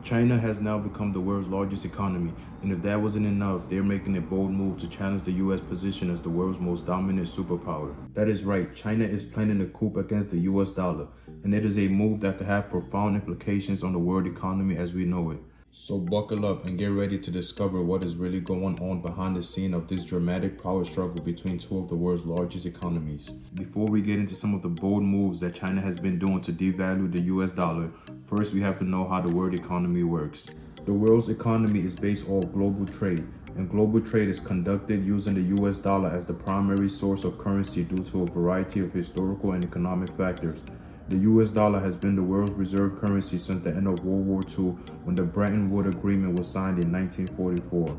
China has now become the world's largest economy, and if that wasn't enough, they're making a bold move to challenge the US position as the world's most dominant superpower. That is right, China is planning a coup against the US dollar, and it is a move that could have profound implications on the world economy as we know it. So buckle up and get ready to discover what is really going on behind the scene of this dramatic power struggle between two of the world's largest economies. Before we get into some of the bold moves that China has been doing to devalue the US dollar, first we have to know how the world economy works. The world's economy is based off global trade, and global trade is conducted using the US dollar as the primary source of currency due to a variety of historical and economic factors. The US dollar has been the world's reserve currency since the end of World War II when the Bretton Woods Agreement was signed in 1944.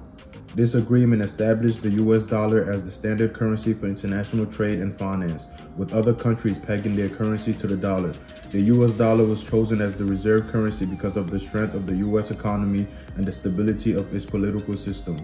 This agreement established the US dollar as the standard currency for international trade and finance, with other countries pegging their currency to the dollar. The US dollar was chosen as the reserve currency because of the strength of the US economy and the stability of its political system.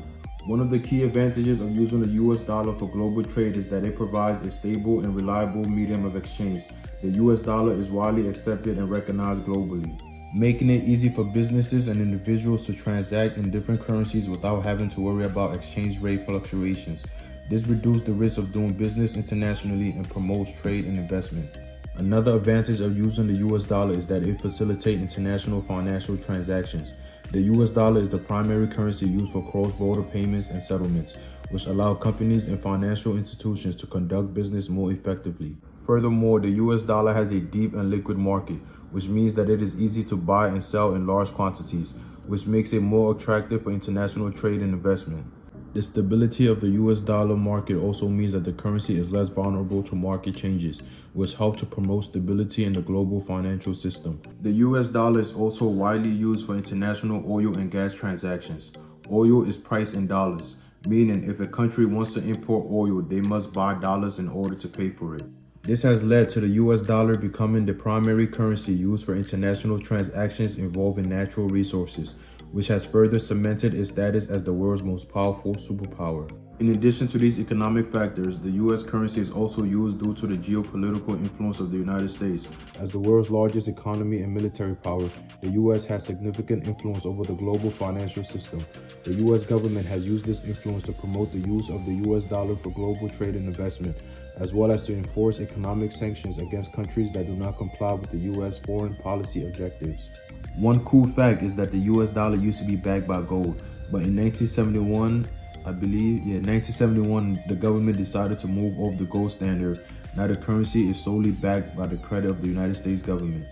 One of the key advantages of using the US dollar for global trade is that it provides a stable and reliable medium of exchange. The US dollar is widely accepted and recognized globally, making it easy for businesses and individuals to transact in different currencies without having to worry about exchange rate fluctuations. This reduces the risk of doing business internationally and promotes trade and investment. Another advantage of using the US dollar is that it facilitates international financial transactions. The US dollar is the primary currency used for cross-border payments and settlements, which allow companies and financial institutions to conduct business more effectively. Furthermore, the US dollar has a deep and liquid market, which means that it is easy to buy and sell in large quantities, which makes it more attractive for international trade and investment. The stability of the US dollar market also means that the currency is less vulnerable to market changes, which help to promote stability in the global financial system. The US dollar is also widely used for international oil and gas transactions. Oil is priced in dollars, meaning if a country wants to import oil, they must buy dollars in order to pay for it. This has led to the US dollar becoming the primary currency used for international transactions involving natural resources, which has further cemented its status as the world's most powerful superpower. In addition to these economic factors, the US currency is also used due to the geopolitical influence of the United States. As the world's largest economy and military power, the US has significant influence over the global financial system. The US government has used this influence to promote the use of the US dollar for global trade and investment, as well as to enforce economic sanctions against countries that do not comply with the US foreign policy objectives. One cool fact is that the US dollar used to be backed by gold, but in 1971, the government decided to move off the gold standard. Now the currency is solely backed by the credit of the United States government.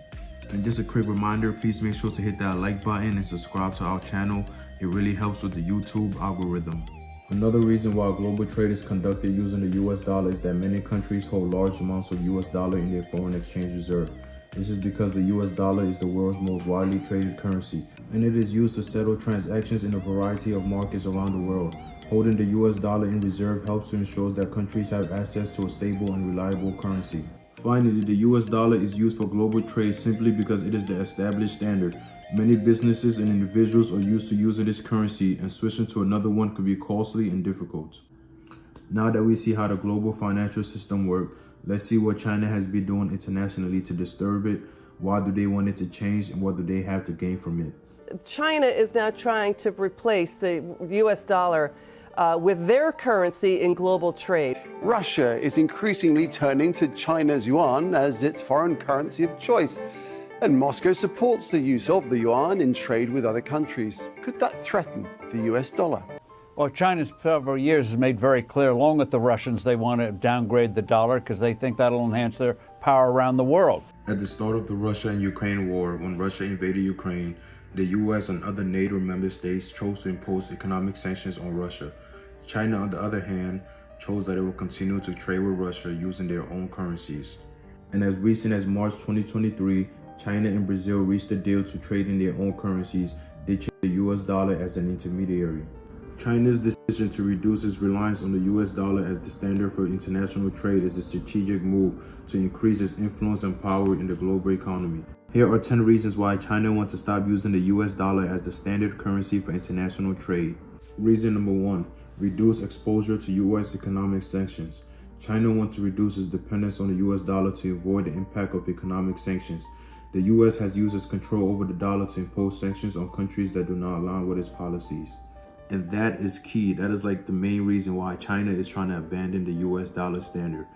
And just a quick reminder, please make sure to hit that like button and subscribe to our channel. It really helps with the YouTube algorithm. Another reason why global trade is conducted using the US dollar is that many countries hold large amounts of US dollar in their foreign exchange reserve. This is because the US dollar is the world's most widely traded currency, and it is used to settle transactions in a variety of markets around the world. Holding the US dollar in reserve helps to ensure that countries have access to a stable and reliable currency. Finally, the US dollar is used for global trade simply because it is the established standard. Many businesses and individuals are used to using this currency, and switching to another one could be costly and difficult. Now that we see how the global financial system works, let's see what China has been doing internationally to disturb it. Why do they want it to change, and what do they have to gain from it? China is now trying to replace the US dollar with their currency in global trade. Russia is increasingly turning to China's yuan as its foreign currency of choice. And Moscow supports the use of the yuan in trade with other countries. Could that threaten the US dollar? Well, China for several years has made very clear, along with the Russians, they want to downgrade the dollar because they think that'll enhance their power around the world. At the start of the Russia and Ukraine war, when Russia invaded Ukraine, the US and other NATO member states chose to impose economic sanctions on Russia. China, on the other hand, chose that it will continue to trade with Russia using their own currencies. And as recent as March 2023, China and Brazil reached a deal to trade in their own currencies, ditching the US dollar as an intermediary. China's decision to reduce its reliance on the US dollar as the standard for international trade is a strategic move to increase its influence and power in the global economy. Here are 10 reasons why China wants to stop using the US dollar as the standard currency for international trade. Reason number 1, reduce exposure to US economic sanctions. China wants to reduce its dependence on the US dollar to avoid the impact of economic sanctions. The US has used its control over the dollar to impose sanctions on countries that do not align with its policies. And that is key. That is like the main reason why China is trying to abandon the US dollar standard.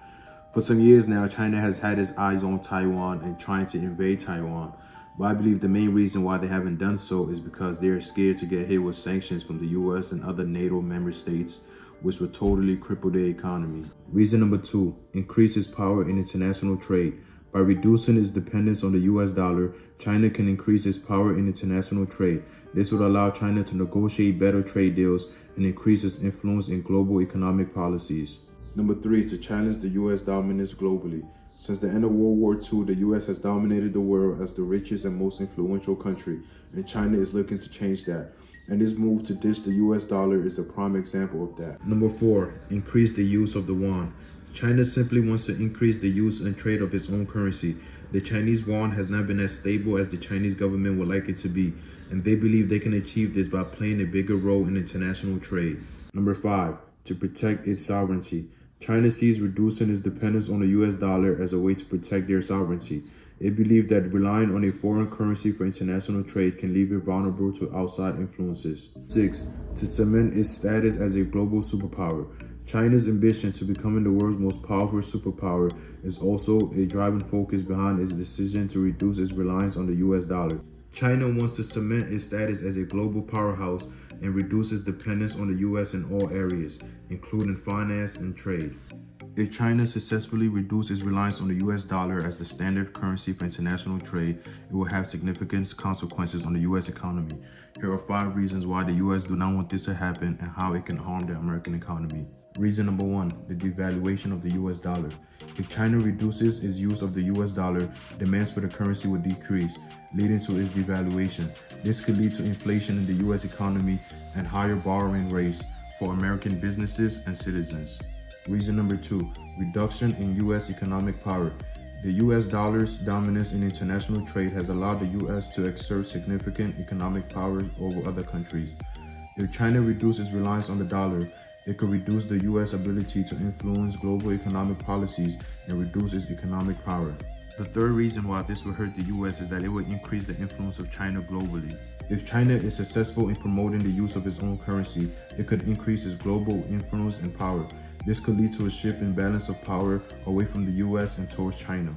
For some years now, China has had its eyes on Taiwan and trying to invade Taiwan. But I believe the main reason why they haven't done so is because they're scared to get hit with sanctions from the US and other NATO member states, which would totally cripple their economy. Reason number 2, increase its power in international trade. By reducing its dependence on the US dollar, China can increase its power in international trade. This would allow China to negotiate better trade deals and increase its influence in global economic policies. Number 3, to challenge the US dominance globally. Since the end of World War II, the US has dominated the world as the richest and most influential country, and China is looking to change that. And this move to ditch the US dollar is a prime example of that. Number 4, increase the use of the yuan. China simply wants to increase the use and trade of its own currency. The Chinese yuan has not been as stable as the Chinese government would like it to be, and they believe they can achieve this by playing a bigger role in international trade. Number 5, to protect its sovereignty. China sees reducing its dependence on the US dollar as a way to protect their sovereignty. It believes that relying on a foreign currency for international trade can leave it vulnerable to outside influences. 6, to cement its status as a global superpower. China's ambition to becoming the world's most powerful superpower is also a driving focus behind its decision to reduce its reliance on the US dollar. China wants to cement its status as a global powerhouse and reduce its dependence on the US in all areas, including finance and trade. If China successfully reduces its reliance on the US dollar as the standard currency for international trade, it will have significant consequences on the US economy. Here are 5 reasons why the US do not want this to happen and how it can harm the American economy. Reason number 1, the devaluation of the US dollar. If China reduces its use of the US dollar, demands for the currency will decrease, leading to its devaluation. This could lead to inflation in the US economy and higher borrowing rates for American businesses and citizens. Reason number 2, reduction in US economic power. The US dollar's dominance in international trade has allowed the US to exert significant economic power over other countries. If China reduces reliance on the dollar, it could reduce the US ability to influence global economic policies and reduce its economic power. The third reason why this will hurt the US is that it will increase the influence of China globally. If China is successful in promoting the use of its own currency, it could increase its global influence and power. This could lead to a shift in balance of power away from the US and towards China.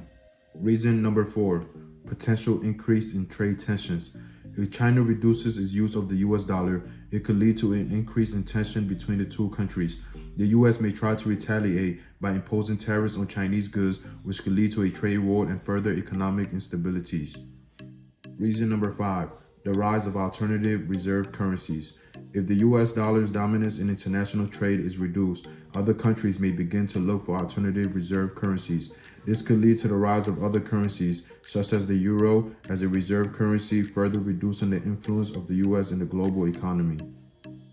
Reason number 4, potential increase in trade tensions. If China reduces its use of the US dollar, it could lead to an increase in tension between the two countries. The US may try to retaliate by imposing tariffs on Chinese goods, which could lead to a trade war and further economic instabilities. Reason number 5, the rise of alternative reserve currencies. If the US dollar's dominance in international trade is reduced, other countries may begin to look for alternative reserve currencies. This could lead to the rise of other currencies, such as the euro, as a reserve currency, further reducing the influence of the US in the global economy.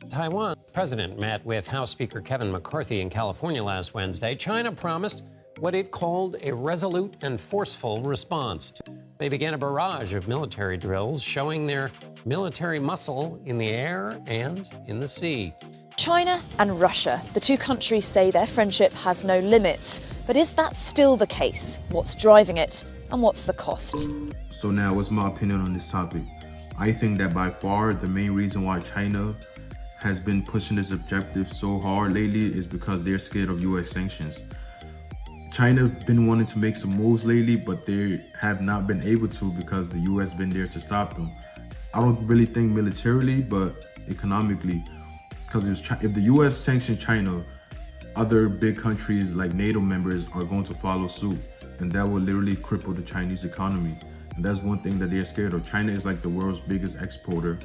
Taiwan's president met with House Speaker Kevin McCarthy in California last Wednesday. China promised what it called a resolute and forceful response. They began a barrage of military drills, showing their military muscle in the air and in the sea. China and Russia, the two countries say their friendship has no limits. But is that still the case? What's driving it? And what's the cost? So now, what's my opinion on this topic? I think that by far the main reason why China has been pushing this objective so hard lately is because they're scared of US sanctions. China been wanting to make some moves lately, but they have not been able to because the US been there to stop them. I don't really think militarily, but economically. Because if the US sanctioned China, other big countries like NATO members are going to follow suit, and that will literally cripple the Chinese economy. And that's one thing that they're scared of. China is like the world's biggest exporter,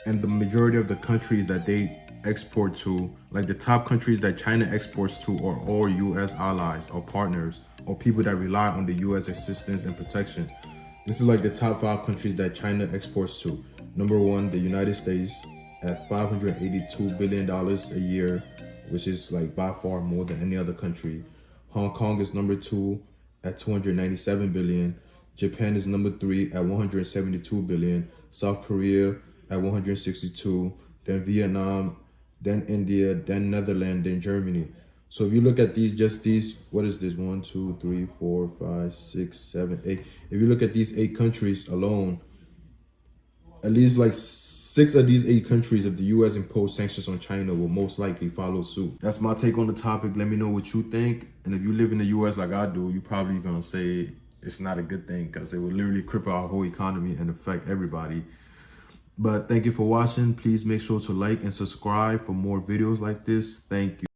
and the majority of the countries that they export to, like the top countries that China exports to, are all US allies or partners or people that rely on the US assistance and protection. This is like the top 5 countries that China exports to. Number 1, the United States at $582 billion a year, which is like by far more than any other country. Hong Kong is number 2 at $297 billion. Japan is number 3 at $172 billion. South Korea at $162, then Vietnam, then India, then Netherlands, then Germany. So if you look at these, what is this? 1, 2, 3, 4, 5, 6, 7, 8. If you look at these 8 countries alone, at least like 6 of these 8 countries, if the U.S. imposed sanctions on China, will most likely follow suit. That's my take on the topic. Let me know what you think. And if you live in the U.S. like I do, you're probably gonna say it's not a good thing because it will literally cripple our whole economy and affect everybody. But thank you for watching. Please make sure to like and subscribe for more videos like this. Thank you.